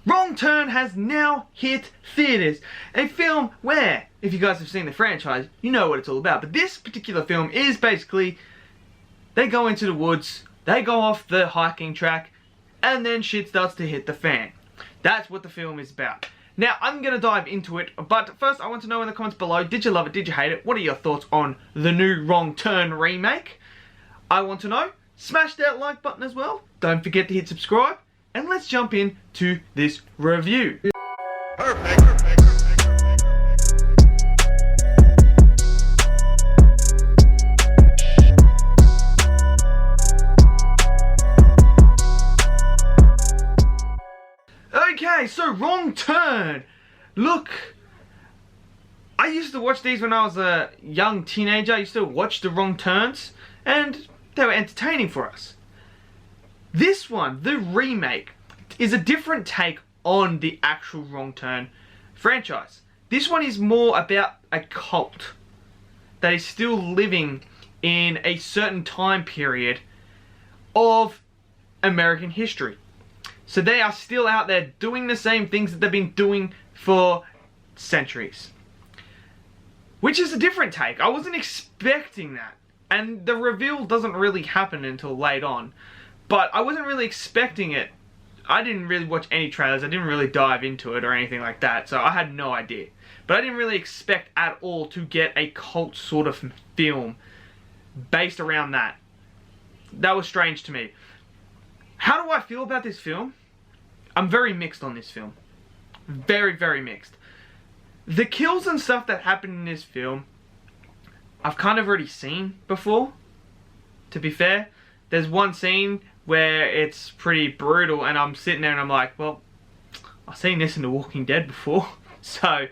Wrong Turn has now hit theaters. A film where, if you guys have seen the franchise, you know what it's all about. But this particular film is basically, they go into the woods, they go off the hiking track, and then shit starts to hit the fan. That's what the film is about. Now, I'm going to dive into it, but first I want to know in the comments below, did you love it, did you hate it? What are your thoughts on the new Wrong Turn remake? I want to know. Smash that like button as well. Don't forget to hit subscribe. And let's jump into this review. Perfect. Okay, so Wrong Turn. Look, I used to watch these when I was a young teenager. I used to watch the Wrong Turns, and they were entertaining for us. This one, the remake, is a different take on the actual Wrong Turn franchise. This one is more about a cult that is still living in a certain time period of American history. So they are still out there doing the same things that they've been doing for centuries. Which is a different take. I wasn't expecting that. And the reveal doesn't really happen until late on. But I wasn't really expecting it. I didn't really watch any trailers. I didn't really dive into it or anything like that. So I had no idea. But I didn't really expect at all to get a cult sort of film based around that. That was strange to me. How do I feel about this film? I'm very mixed on this film. Very, very mixed. The kills and stuff that happen in this film, I've kind of already seen before, to be fair. There's one scene where it's pretty brutal and I'm sitting there and I'm like, well, I've seen this in The Walking Dead before. So,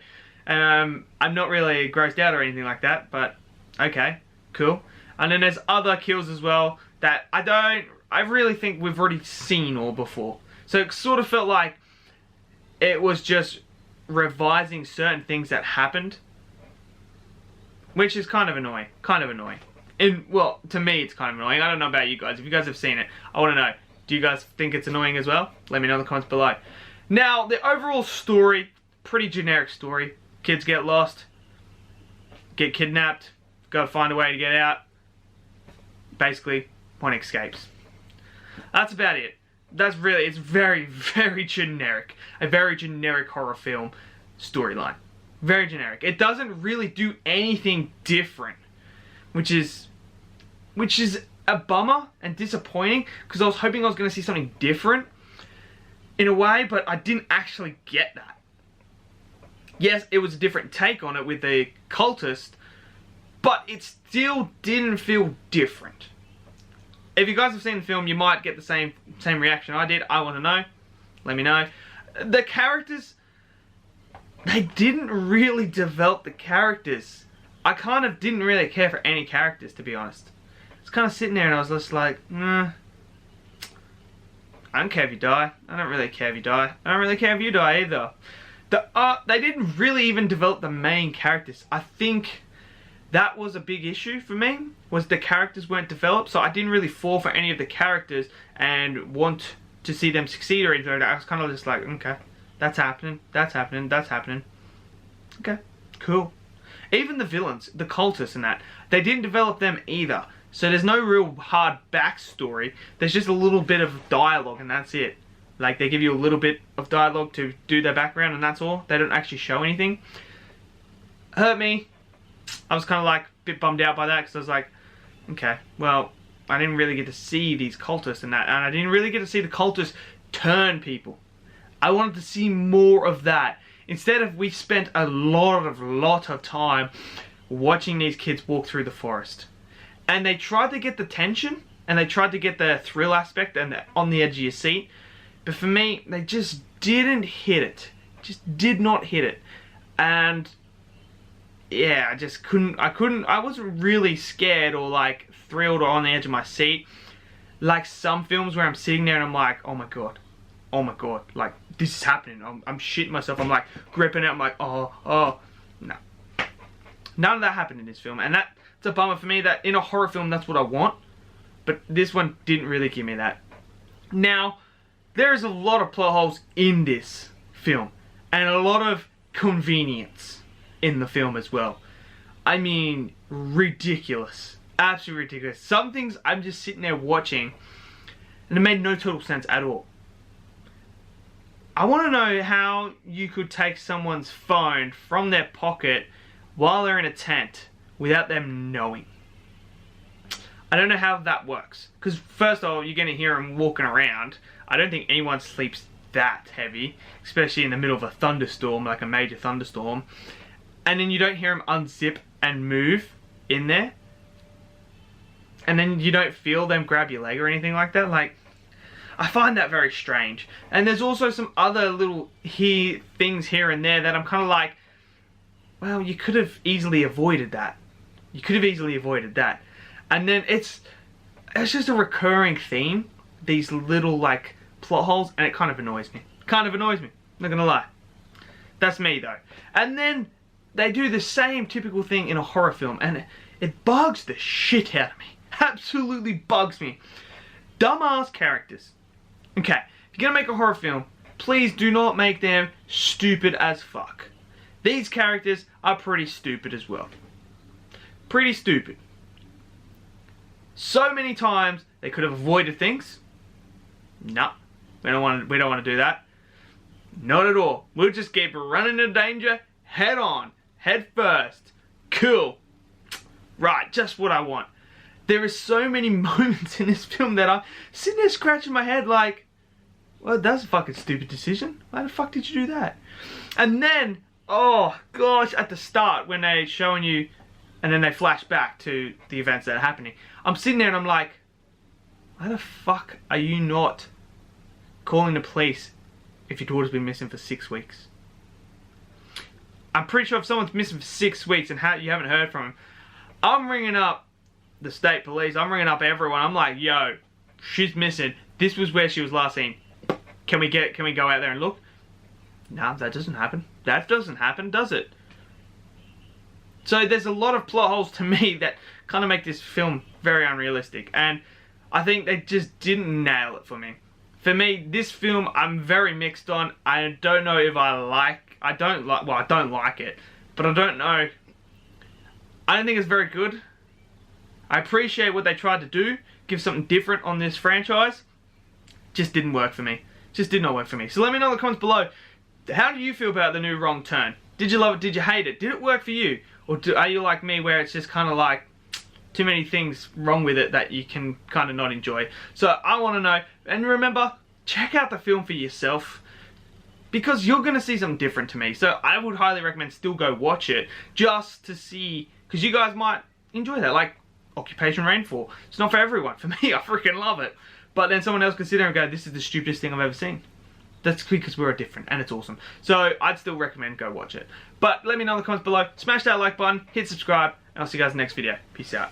I'm not really grossed out or anything like that, but okay, cool. And then there's other kills as well that I really think we've already seen all before. So it sort of felt like it was just revising certain things that happened, which is kind of annoying. Well, to me it's kind of annoying. I don't know about you guys. If you guys have seen it, I want to know. Do you guys think it's annoying as well? Let me know in the comments below. Now, the overall story, pretty generic story. Kids get lost, get kidnapped, gotta find a way to get out. Basically, one escapes. That's about it. It's very, very generic. A very generic horror film storyline. Very generic. It doesn't really do anything different. Which is a bummer and disappointing, because I was hoping I was going to see something different in a way, but I didn't actually get that. Yes, it was a different take on it with the cultist, but it still didn't feel different. If you guys have seen the film, you might get the same reaction I did. I want to know. Let me know. The characters, they didn't really develop the characters. I kind of didn't really care for any characters, to be honest. I was kind of sitting there and I was just like, I don't care if you die. I don't really care if you die. I don't really care if you die either. They didn't really even develop the main characters. I think that was a big issue for me, was the characters weren't developed, so I didn't really fall for any of the characters and want to see them succeed or anything like that. I was kind of just like, okay, that's happening, that's happening, that's happening. Okay, cool. Even the villains, the cultists and that, they didn't develop them either. So there's no real hard backstory. There's just a little bit of dialogue and that's it. Like, they give you a little bit of dialogue to do their background and that's all. They don't actually show anything. Hurt me. I was kind of like a bit bummed out by that, because I was like, okay, well, I didn't really get to see these cultists and that. And I didn't really get to see the cultists turn people. I wanted to see more of that. Instead of, we spent a lot of time watching these kids walk through the forest. And they tried to get the tension, and they tried to get the thrill aspect and the on the edge of your seat. But for me, they just didn't hit it. Just did not hit it. And yeah, I just couldn't, I wasn't really scared or like thrilled or on the edge of my seat. Like some films where I'm sitting there and I'm like, oh my god, like this is happening. I'm shitting myself. I'm like gripping it. I'm like, oh, no. None of that happened in this film, and that's a bummer for me. That in a horror film, that's what I want, but this one didn't really give me that. Now, there is a lot of plot holes in this film, and a lot of convenience in the film as well. I mean, ridiculous. Absolutely ridiculous. Some things I'm just sitting there watching, and it made no total sense at all. I want to know how you could take someone's phone from their pocket while they're in a tent without them knowing. I don't know how that works. Because first of all, you're going to hear them walking around. I don't think anyone sleeps that heavy, especially in the middle of a thunderstorm, like a major thunderstorm. And then you don't hear them unzip and move in there. And then you don't feel them grab your leg or anything like that. Like, I find that very strange. And there's also some other little things here and there that I'm kind of like, well, you could have easily avoided that. You could have easily avoided that. And then it's just a recurring theme. These little, like, plot holes. And it kind of annoys me. Kind of annoys me. Not gonna lie. That's me, though. And then they do the same typical thing in a horror film. And it bugs the shit out of me. Absolutely bugs me. Dumbass characters. Okay, if you're gonna make a horror film, please do not make them stupid as fuck. These characters are pretty stupid as well. Pretty stupid. So many times they could have avoided things. Nah, we don't want to do that. Not at all. We'll just keep running into danger head on, head first. Cool. Right, just what I want. There are so many moments in this film that I'm sitting there scratching my head like, well, that's a fucking stupid decision. Why the fuck did you do that? And then, oh gosh, at the start when they're showing you, and then they flash back to the events that are happening, I'm sitting there and I'm like, why the fuck are you not calling the police if your daughter's been missing for 6 weeks? I'm pretty sure if someone's missing for 6 weeks and you haven't heard from them, I'm ringing up the state police, I'm ringing up everyone. I'm like, yo, she's missing. This was where she was last seen. Can we go out there and look? No, that doesn't happen. That doesn't happen, does it? So there's a lot of plot holes to me that kind of make this film very unrealistic. And I think they just didn't nail it for me. For me, this film, I'm very mixed on. I don't know if I don't like it. But I don't know. I don't think it's very good. I appreciate what they tried to do, give something different on this franchise. Just didn't work for me. Just did not work for me. So let me know in the comments below, how do you feel about the new Wrong Turn? Did you love it? Did you hate it? Did it work for you? Or are you like me where it's just kind of like too many things wrong with it that you can kind of not enjoy? So I want to know. And remember, check out the film for yourself, because you're going to see something different to me. So I would highly recommend still go watch it just to see, because you guys might enjoy that. Like Occupation Rainfall. It's not for everyone. For me, I freaking love it. But then someone else could sit there and go, this is the stupidest thing I've ever seen. That's because we're different and it's awesome. So I'd still recommend go watch it. But let me know in the comments below. Smash that like button, hit subscribe, and I'll see you guys in the next video. Peace out.